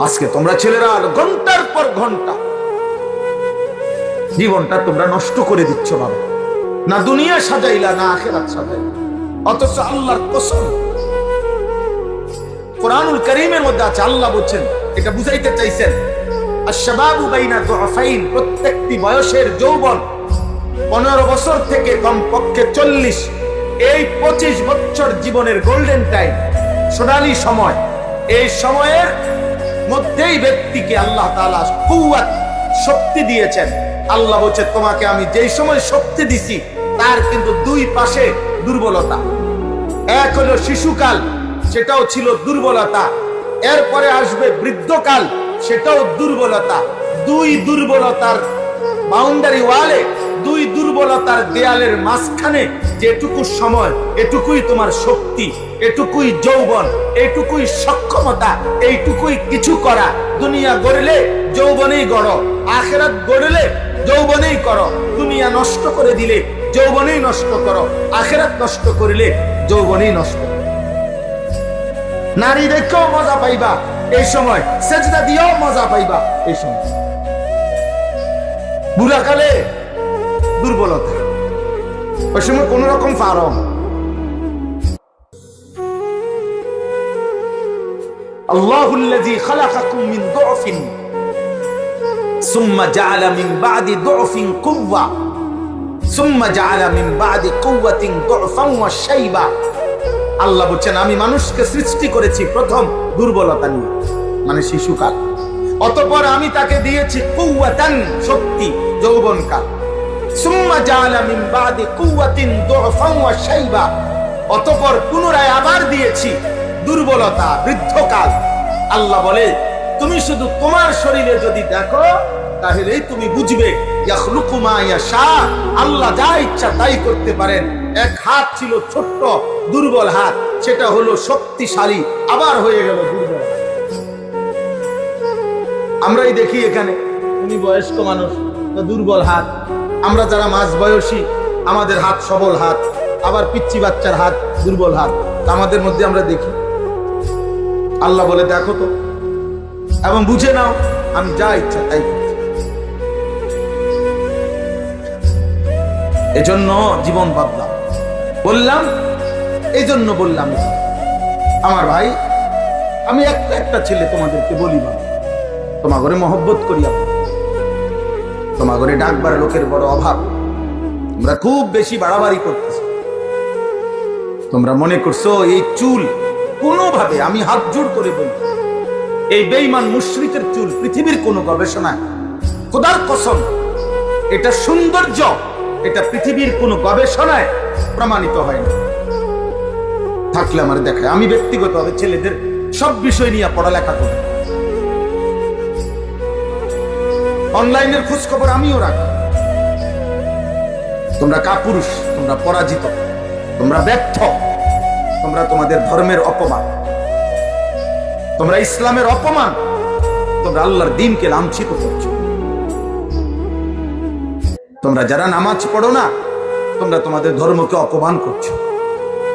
আজকে তোমরা ছেলেরা ঘন্টার পর ঘন্টা জীবনটা তোমরা নষ্ট করে দিচ্ছ বাবা। না দুনিয়া সাজাইলা না আখিরাত সাজাইলা, অথচ আল্লাহর কসম কোরআনুল কারীমের মধ্যে আছে, আল্লাহ বলছেন, এটা বুঝাইতে চাইছেন আশ-শাবাবু বাইনা দুআফাইন, প্রত্যেকটি বয়সের যৌবন 15 বছর থেকে কমপক্ষে 40, এই 25 বছর জীবনের গোল্ডেন টাইম, সোনালী সময়। এই সময়ের মধ্যেই ব্যক্তিকে আল্লাহ তাআলা কুওয়াত, শক্তি দিয়েছেন। আল্লাহ বলছে, তোমাকে আমি যেই সময় শক্তি দিছি তার কিন্তু দুই পাশে দুর্বলতা। এক হলো শিশুকাল, সেটাও ছিল দুর্বলতা। এরপরে আসবে বৃদ্ধকাল, সেটাও দুর্বলতা। দুই দুর্বলতার বাউন্ডারি ওয়ালে, দুই দুর্বলতার দেয়ালের মাঝখানে যেটুকু সময়, এটুকুই তোমার শক্তি, এটুকুই যৌবন, এটুকুই সক্ষমতা, এইটুকুই কিছু করা। দুনিয়া গড়লে যৌবনেই গড়ো, আখিরাত গড়লে যৌবনেই করো। দুনিয়া নষ্ট করে দিলে যৌবনেই নষ্ট করো, আখিরাত নষ্ট করিলে যৌবনেই নষ্ট। নারী দেখেও মজা পাইবা এই সময়, সেজদা দিয়েও মজা পাইবা এই সময়। বুড়াকালে দুর্বলতা, ওই সময় কোন রকম ফারম। আল্লাহুল্লাযী খালাকাকুম মিন দুআফিন সুম্মা জাআলা মিন বা'দি দুআফিন কুওয়া সুম্মা জাআলা মিন বা'দি কুওয়াতিন দুআফান ওয়া শাইবা। আল্লাহ বলেন, আমি মানুষকে সৃষ্টি করেছি প্রথম দুর্বলতা নিয়ে, মানে শিশুকাল। অতঃপর আমি তাকে দিয়েছি কুওয়াতান, শক্তি, যৌবনকাল। সুম্মা জাআলা মিন বা'দি কুওয়াতিন দুআফান ওয়া শাইবা। অতঃপর পুনরায় আবার দিয়েছি দুর্বলতা, বৃদ্ধকাল। আল্লাহ বলে, তুমি শুধু তোমার শরীরে যদি দেখো তাহলেই তুমি বুঝবে, ইয়াখলুকু মা ইয়াশা, আল্লাহ যা ইচ্ছা তাই করতে পারেন। এক হাত ছিল ছোট্ট দুর্বল হাত, সেটা হলো শক্তিশালী, আবার হয়ে গেল দুর্বল। আমরাই দেখি এখানে, উনি বয়স্ক মানুষ তো দুর্বল হাত, আমরা যারা মাঝ বয়সী আমাদের হাত সবল হাত, আবার পিচ্চি বাচ্চার হাত দুর্বল হাত, আমাদের মধ্যে আমরা দেখি। আল্লাহ বলে, দেখো তো এবং বুঝে নাও, আমি যা ইচ্ছা তাই করছি। এজন্য জীবন বদলাম বললাম, এই জন্য বললাম আমার ভাই, আমি একটা ছেলে তোমাদেরকে বলি, তোমার ঘরে মহব্বত করি, তোমার ঘরে ডাকবার লোকের বড় অভাব, তোমরা খুব বেশি বাড়াবাড়ি করতেছ। তোমরা মনে করছো এই চুল কোনোভাবে, আমি হাত জোড় করে বলি, এই বেঈমান মুশরিকের চুল পৃথিবীর কোন গবেষণায়, খোদার কসম, এটা সৌন্দর্য, এটা পৃথিবীর কোন গবেষণায় প্রমাণিত হয় না। থাকলে আমার দেখায়, আমি ব্যক্তিগতভাবে ছেলেদের সব বিষয় নিয়ে পড়ালেখা করি, অনলাইনের খোঁজ খবর আমিও রাখি। তোমরা কাপুরুষ, তোমরা পরাজিত, তোমরা ব্যর্থ, তোমরা তোমাদের ধর্মের অপমান, তোমরা ইসলামের অপমান, তোমরা আল্লাহর দ্বীনকে লাঞ্ছিত করছো। তোমরা যারা নামাজ পড়ো না, তোমরা তোমাদের ধর্মকে অপমান করছো।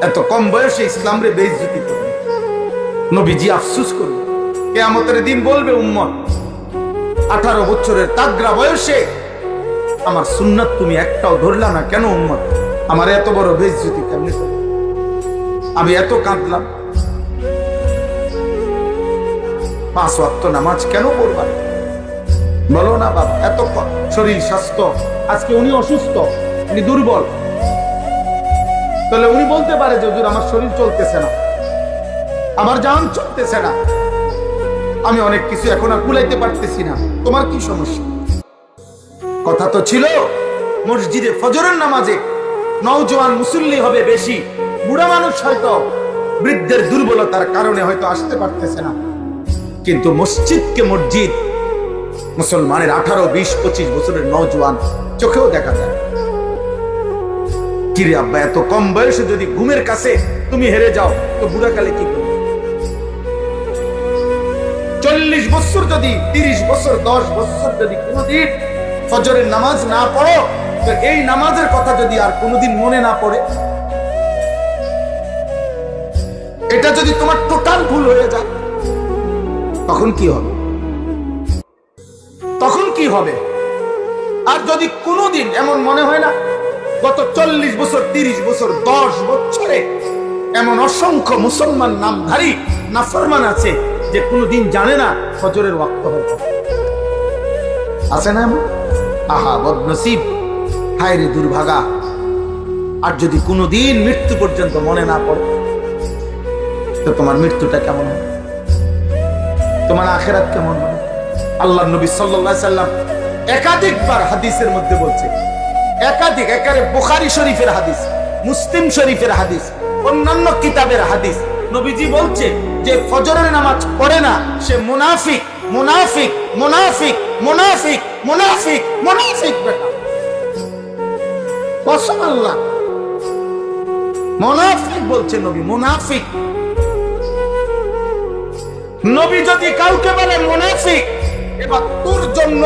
এত কম বয়সে ইসলামরে বেইজ্জতি করবে। নবীজি আফসোস করবে, কিয়ামতের দিন বলবে, উম্মত 18 বছরের তাগড়া বয়সে আমার সুন্নাত তুমি একটাও ধরলা না কেন? উম্মত, আমার এত বড় বেইজ্জতি কেমনে করবে? আমি এত কাঁদলাম, 5 ওয়াক্ত নামাজ কেন পড়বা? বলো না বাবা, এত শরীর স্বাস্থ্য, আজকে উনি অসুস্থ, উনি দুর্বল, তাহলে উনি বলতে পারে যে হুজুর আমার শরীর চলতেছে না, আমার জান চলতেছে না, আমি অনেক কিছু এখন আর কুলাইতে পারতেছি না, তোমার কি সমস্যা? কথা তো ছিল মসজিদে ফজরের নামাজে নওজোয়ান মুসল্লি হবে বেশি, বুড়া মানুষ হয়তো বৃদ্ধের দুর্বলতার কারণে হয়তো আসতে পারতেছে না, কিন্তু মসজিদকে মসজিদ মুসলমানের 18, 20, 25 বছরের নওজোয়ান চোখেও দেখা যায়। কিরে আব্বা, এত কম বয়সে যদি ঘুমের কাছে তুমি হেরে যাও তো বুড়াকালে কি করবে? 40 বছর যদি, 30 বছর, 10 বছর যদি কোনদিন ফজরের নামাজ না পড়ো, তো এই নামাজের কথা যদি আর কোনদিন মনে না পড়ে, এটা যদি তোমার টোটাল ভুল হয়ে যায়, তখন কি হবে? তখন কি হবে? আর যদি কোনোদিন এমন মনে হয় না গত 40 বছর, 30 বছর, 10 বছরে এমন অসংখ্য মুসলমান নামধারী নাফরমান আছে যে কোনোদিন জানে না ফজরের ওয়াক্ত হয়েছে, আছে না? আহা বদনসিব, হায় রে দুর্ভাগা। আর যদি কোনোদিন মৃত্যু পর্যন্ত মনে না পড়ে, তো তোমার মৃত্যুটা কেমন হবে? তোমার আখিরাত কেমন হবে? আল্লাহর নবী সাল্লাল্লাহু আলাইহি সাল্লাম একাধিকবার হাদিসের মধ্যে বলছে, একাধিক বুখারী শরীফের হাদিস, মুসলিম শরীফের হাদিস, অন্যান্য কিতাবের হাদিস, নবীজি বলছে যে ফজরের নামাজ পড়ে না সে মুনাফিক, মুনাফিক, মুনাফিক, মুনাফিক, মুনাফিক, মুনাফিক। বেটা কসম আল্লাহ, মুনাফিক বলছে নবী, মুনাফিক। নবী যদি কাউকে বলে মুনাফিক, এবার তোর জন্য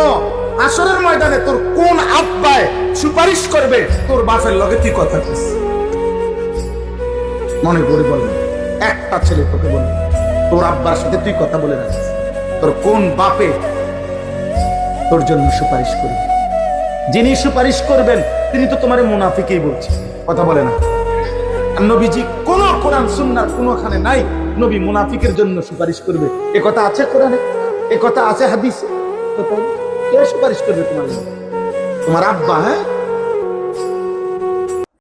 আসরের ময়দানে তোর কোন আব্বায় সুপারিশ করবে তোর বাপের লগে তুই কথা বলিস? মনে করে বলবে, একটা ছেলে তোকে বলবে তোর আব্বার সাথে তুই কথা বলে রাখিস, তোর কোন বাপে তোর জন্য সুপারিশ করবে? যিনি সুপারিশ করবেন তিনি তো তোমার মুনাফিকই বলছে, কথা বলে না। আর নবীজি কোন কোরআন সুন্নাহ কোনখানে নাই নবী মুনাফিকের জন্য সুপারিশ করবে, এ কথা আছে কোরআনে, এ কথা আছে হাদিসে? কে সুপারিশ করবে তোমার? তোমার আব্বা? হ্যাঁ,